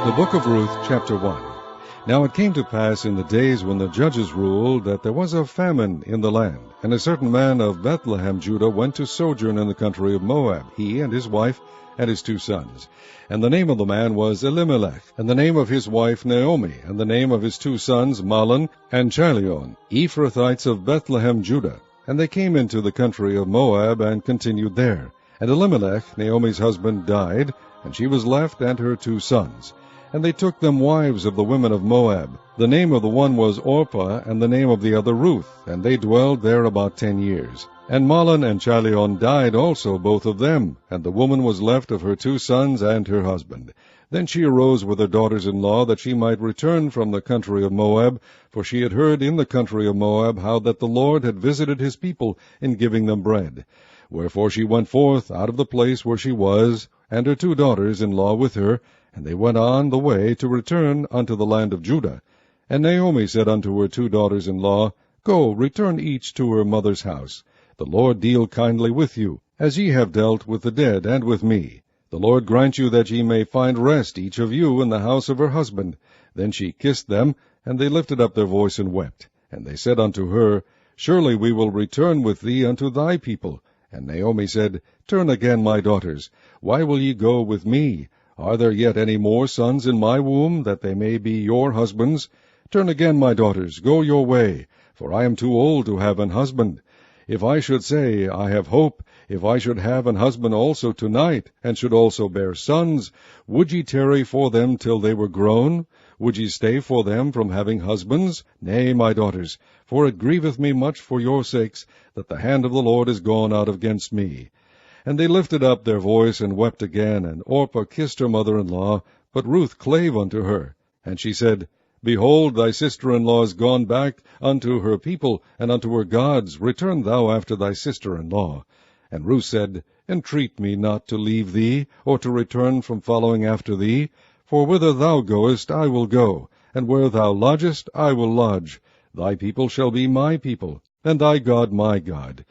The Book of Ruth, chapter 1. Now it came to pass in the days when the judges ruled that there was a famine in the land, and a certain man of Bethlehem, Judah, went to sojourn in the country of Moab, he and his wife and his 2 sons. And the name of the man was Elimelech, and the name of his wife Naomi, and the name of his 2 sons Mahlon and Chilion, Ephrathites of Bethlehem, Judah. And they came into the country of Moab and continued there. And Elimelech, Naomi's husband, died, and she was left and her 2 sons. And they took them wives of the women of Moab. The name of the one was Orpah, and the name of the other Ruth, and they dwelled there about 10 years. And Mahlon and Chilion died also, both of them, and the woman was left of her 2 sons and her husband. Then she arose with her daughters-in-law, that she might return from the country of Moab, for she had heard in the country of Moab how that the Lord had visited his people in giving them bread. Wherefore she went forth out of the place where she was, and her 2 daughters-in-law with her, and they went on the way to return unto the land of Judah. And Naomi said unto her 2 daughters-in-law, Go, return each to her mother's house. The Lord deal kindly with you, as ye have dealt with the dead and with me. The Lord grant you that ye may find rest, each of you, in the house of her husband. Then she kissed them, and they lifted up their voice and wept. And they said unto her, Surely we will return with thee unto thy people. And Naomi said, Turn again, my daughters. Why will ye go with me? Are there yet any more sons in my womb, that they may be your husbands? Turn again, my daughters, go your way, for I am too old to have an husband. If I should say, I have hope, if I should have an husband also tonight, and should also bear sons, would ye tarry for them till they were grown? Would ye stay for them from having husbands? Nay, my daughters, for it grieveth me much for your sakes, that the hand of the Lord is gone out against me. And they lifted up their voice and wept again, and Orpah kissed her mother-in-law, but Ruth clave unto her. And she said, Behold, thy sister-in-law is gone back unto her people, and unto her gods. Return thou after thy sister-in-law. And Ruth said, Entreat me not to leave thee, or to return from following after thee. For whither thou goest I will go, and where thou lodgest I will lodge. Thy people shall be my people, and thy God my God.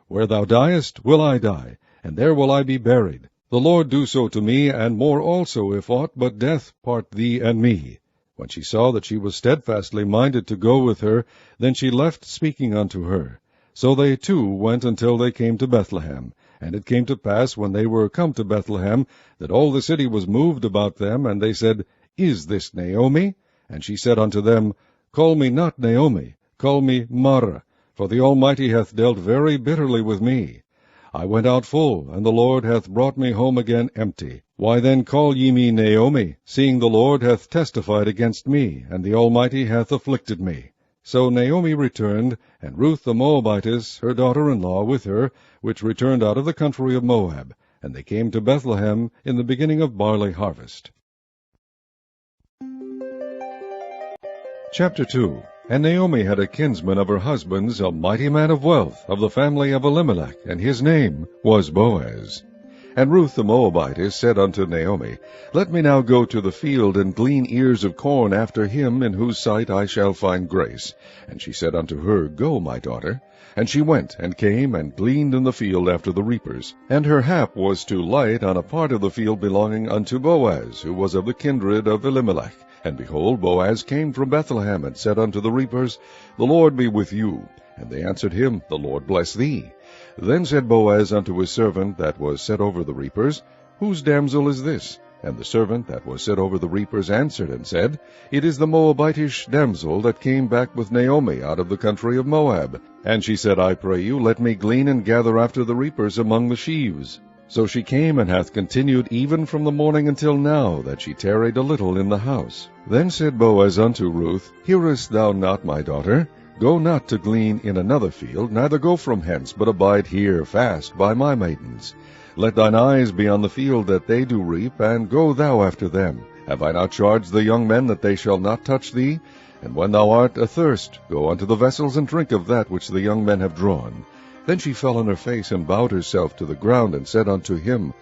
Where thou diest will I die, and there will I be buried. The Lord do so to me, and more also, if aught but death part thee and me. When she saw that she was steadfastly minded to go with her, then she left speaking unto her. So they 2 went until they came to Bethlehem. And it came to pass, when they were come to Bethlehem, that all the city was moved about them, and they said, Is this Naomi? And she said unto them, Call me not Naomi, call me Mara, for the Almighty hath dealt very bitterly with me. I went out full, and the Lord hath brought me home again empty. Why then call ye me Naomi, seeing the Lord hath testified against me, and the Almighty hath afflicted me? So Naomi returned, and Ruth the Moabitess, her daughter-in-law, with her, which returned out of the country of Moab. And they came to Bethlehem in the beginning of barley harvest. Chapter 2. And Naomi had a kinsman of her husband's, a mighty man of wealth, of the family of Elimelech, and his name was Boaz. And Ruth the Moabitess said unto Naomi, Let me now go to the field, and glean ears of corn after him, in whose sight I shall find grace. And she said unto her, Go, my daughter. And she went, and came, and gleaned in the field after the reapers. And her hap was to light on a part of the field belonging unto Boaz, who was of the kindred of Elimelech. And behold, Boaz came from Bethlehem, and said unto the reapers, The Lord be with you. And they answered him, The Lord bless thee. Then said Boaz unto his servant that was set over the reapers, Whose damsel is this? And the servant that was set over the reapers answered and said, It is the Moabitish damsel that came back with Naomi out of the country of Moab. And she said, I pray you, let me glean and gather after the reapers among the sheaves. So she came, and hath continued even from the morning until now, that she tarried a little in the house. Then said Boaz unto Ruth, Hearest thou not, my daughter? Go not to glean in another field, neither go from hence, but abide here fast by my maidens. Let thine eyes be on the field that they do reap, and go thou after them. Have I not charged the young men that they shall not touch thee? And when thou art athirst, go unto the vessels, and drink of that which the young men have drawn. Then she fell on her face, and bowed herself to the ground, and said unto him,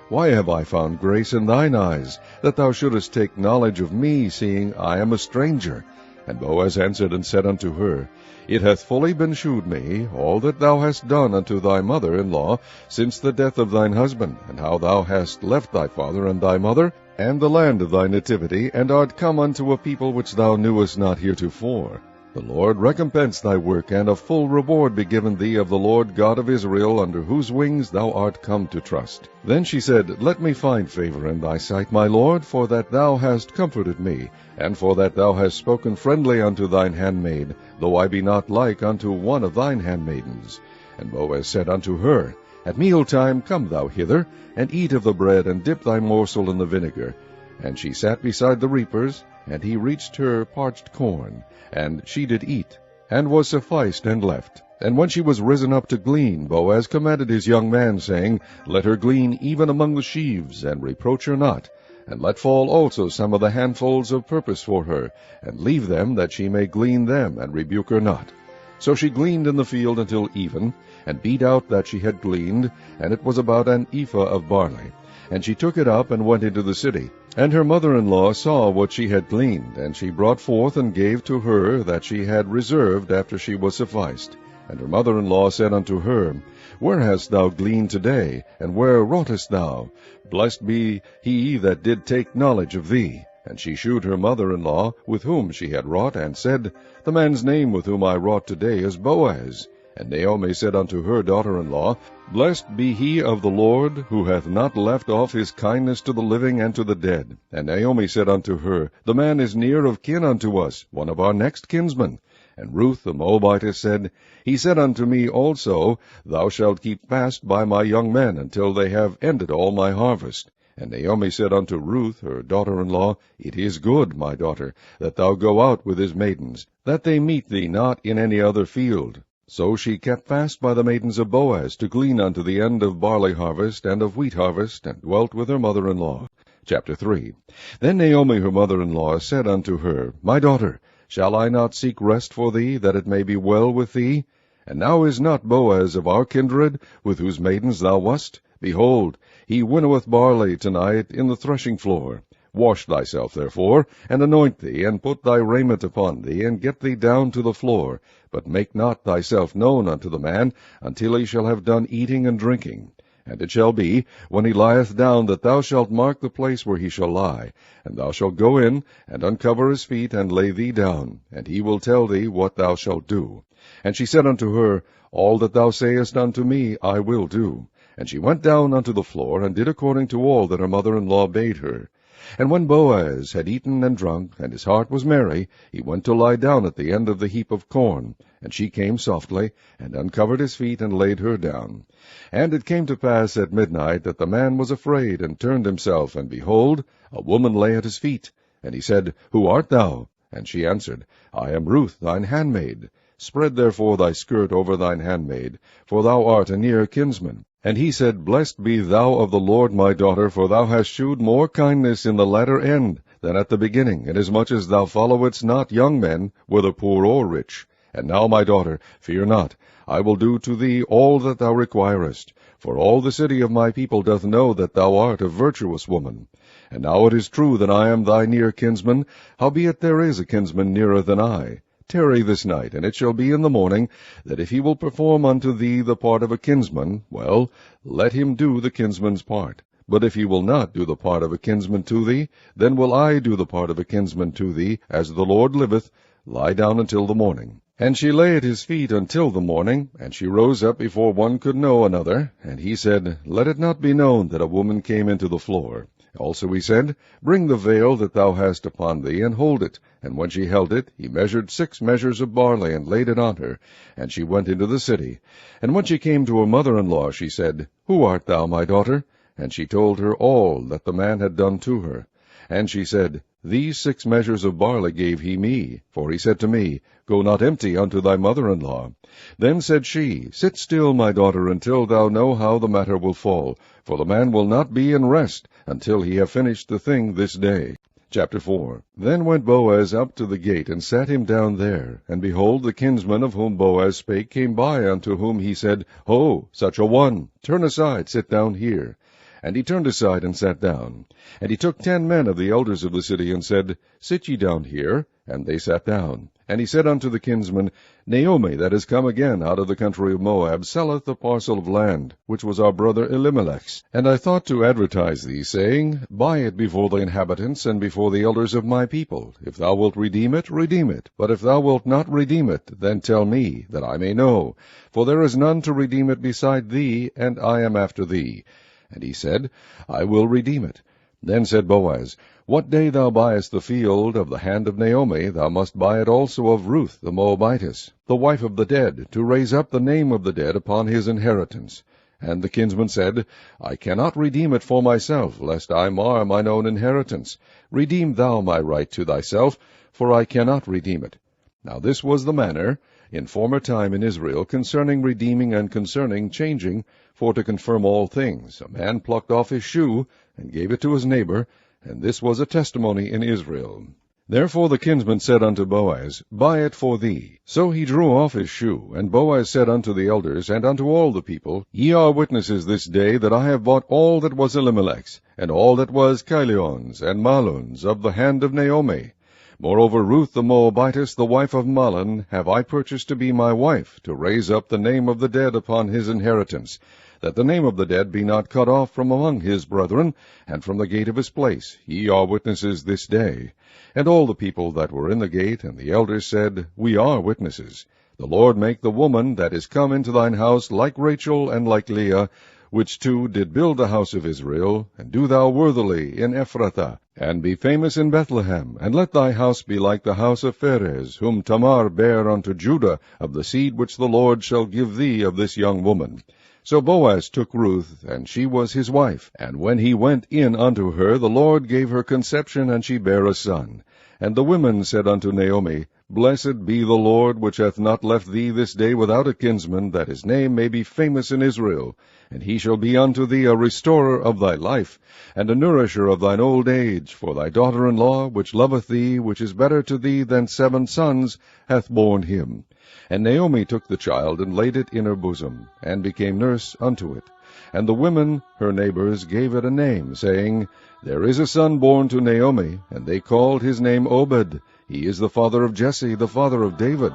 Why have I found grace in thine eyes, that thou shouldest take knowledge of me, seeing I am a stranger? And Boaz answered and said unto her, It hath fully been shewed me, all that thou hast done unto thy mother-in-law, since the death of thine husband, and how thou hast left thy father and thy mother, and the land of thy nativity, and art come unto a people which thou knewest not heretofore. The Lord recompense thy work, and a full reward be given thee of the Lord God of Israel, under whose wings thou art come to trust. Then she said, Let me find favor in thy sight, my Lord, for that thou hast comforted me, and for that thou hast spoken friendly unto thine handmaid, though I be not like unto one of thine handmaidens. And Boaz said unto her, At mealtime come thou hither, and eat of the bread, and dip thy morsel in the vinegar. And she sat beside the reapers, and he reached her parched corn, and she did eat, and was sufficed, and left. And when she was risen up to glean, Boaz commanded his young man, saying, Let her glean even among the sheaves, and reproach her not, and let fall also some of the handfuls of purpose for her, and leave them, that she may glean them, and rebuke her not. So she gleaned in the field until even, and beat out that she had gleaned, and it was about an ephah of barley. And she took it up, and went into the city. And her mother-in-law saw what she had gleaned, and she brought forth and gave to her that she had reserved after she was sufficed. And her mother-in-law said unto her, Where hast thou gleaned today, and where wroughtest thou? Blessed be he that did take knowledge of thee. And she shewed her mother-in-law with whom she had wrought, and said, The man's name with whom I wrought today is Boaz. And Naomi said unto her daughter-in-law, Blessed be he of the Lord, who hath not left off his kindness to the living and to the dead. And Naomi said unto her, The man is near of kin unto us, one of our next kinsmen. And Ruth the Moabitess said, He said unto me also, Thou shalt keep fast by my young men, until they have ended all my harvest. And Naomi said unto Ruth her daughter-in-law, It is good, my daughter, that thou go out with his maidens, that they meet thee not in any other field. So she kept fast by the maidens of Boaz, to glean unto the end of barley harvest and of wheat harvest, and dwelt with her mother-in-law. Chapter 3. Then Naomi her mother-in-law said unto her, My daughter, shall I not seek rest for thee, that it may be well with thee? And now is not Boaz of our kindred, with whose maidens thou wast? Behold, he winnoweth barley tonight in the threshing floor. Wash thyself, therefore, and anoint thee, and put thy raiment upon thee, and get thee down to the floor. But make not thyself known unto the man, until he shall have done eating and drinking. And it shall be, when he lieth down, that thou shalt mark the place where he shall lie. And thou shalt go in, and uncover his feet, and lay thee down, and he will tell thee what thou shalt do. And she said unto her, All that thou sayest unto me I will do. And she went down unto the floor, and did according to all that her mother-in-law bade her. And when Boaz had eaten and drunk, and his heart was merry, he went to lie down at the end of the heap of corn. And she came softly, and uncovered his feet, and laid her down. And it came to pass at midnight, that the man was afraid, and turned himself, and behold, a woman lay at his feet. And he said, Who art thou? And she answered, I am Ruth thine handmaid. Spread therefore thy skirt over thine handmaid, for thou art a near kinsman. And he said, Blessed be thou of the Lord, my daughter, for thou hast shewed more kindness in the latter end than at the beginning, inasmuch as thou followedst not young men, whether poor or rich. And now, my daughter, fear not, I will do to thee all that thou requirest. For all the city of my people doth know that thou art a virtuous woman. And now it is true that I am thy near kinsman, howbeit there is a kinsman nearer than I. Tarry this night, and it shall be in the morning, that if he will perform unto thee the part of a kinsman, well, let him do the kinsman's part. But if he will not do the part of a kinsman to thee, then will I do the part of a kinsman to thee, as the Lord liveth. Lie down until the morning. And she lay at his feet until the morning, and she rose up before one could know another. And he said, Let it not be known that a woman came into the floor. Also he said, Bring the veil that thou hast upon thee, and hold it. And when she held it, he measured 6 measures of barley, and laid it on her. And she went into the city. And when she came to her mother-in-law, she said, Who art thou, my daughter? And she told her all that the man had done to her. And she said, These 6 measures of barley gave he me. For he said to me, Go not empty unto thy mother-in-law. Then said she, Sit still, my daughter, until thou know how the matter will fall. For the man will not be in rest, until he have finished the thing this day. Chapter 4. Then went Boaz up to the gate, and sat him down there. And behold, the kinsman of whom Boaz spake came by, unto whom he said, Ho, such a one! Turn aside, sit down here. And he turned aside and sat down. And he took 10 men of the elders of the city, and said, Sit ye down here. And they sat down. And he said unto the kinsman, Naomi, that is come again out of the country of Moab, selleth a parcel of land, which was our brother Elimelech's. And I thought to advertise thee, saying, Buy it before the inhabitants, and before the elders of my people. If thou wilt redeem it, redeem it. But if thou wilt not redeem it, then tell me, that I may know. For there is none to redeem it beside thee, and I am after thee. And he said, I will redeem it. Then said Boaz, What day thou buyest the field of the hand of Naomi, thou must buy it also of Ruth the Moabitess, the wife of the dead, to raise up the name of the dead upon his inheritance. And the kinsman said, I cannot redeem it for myself, lest I mar mine own inheritance. Redeem thou my right to thyself, for I cannot redeem it. Now this was the manner in former time in Israel concerning redeeming and concerning changing, for to confirm all things. A man plucked off his shoe, and gave it to his neighbor, and this was a testimony in Israel. Therefore the kinsman said unto Boaz, Buy it for thee. So he drew off his shoe, and Boaz said unto the elders, and unto all the people, Ye are witnesses this day that I have bought all that was Elimelech's, and all that was Chilion's and Mahlon's, of the hand of Naomi. Moreover, Ruth the Moabitess, the wife of Mahlon, have I purchased to be my wife, to raise up the name of the dead upon his inheritance, that the name of the dead be not cut off from among his brethren, and from the gate of his place. Ye are witnesses this day. And all the people that were in the gate, and the elders said, We are witnesses. The Lord make the woman that is come into thine house like Rachel and like Leah, which two did build the house of Israel, and do thou worthily in Ephrathah, and be famous in Bethlehem, and let thy house be like the house of Pharez, whom Tamar bare unto Judah, of the seed which the Lord shall give thee of this young woman. So Boaz took Ruth, and she was his wife. And when he went in unto her, the Lord gave her conception, and she bare a son. And the women said unto Naomi, Blessed be the Lord, which hath not left thee this day without a kinsman, that his name may be famous in Israel. And he shall be unto thee a restorer of thy life, and a nourisher of thine old age. For thy daughter-in-law, which loveth thee, which is better to thee than 7 sons, hath borne him. And Naomi took the child, and laid it in her bosom, and became nurse unto it. And the women, her neighbors, gave it a name, saying, There is a son born to Naomi, and they called his name Obed. He is the father of Jesse, the father of David.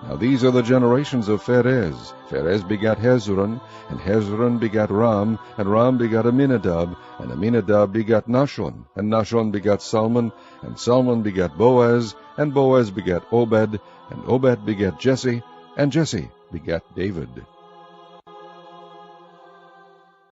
Now these are the generations of Pharez. Pharez begat Hezron, and Hezron begat Ram, and Ram begat Aminadab, and Aminadab begat Nahshon, and Nahshon begat Salmon, and Salmon begat Boaz, and Boaz begat Obed, and Obed begat Jesse, and Jesse begat David.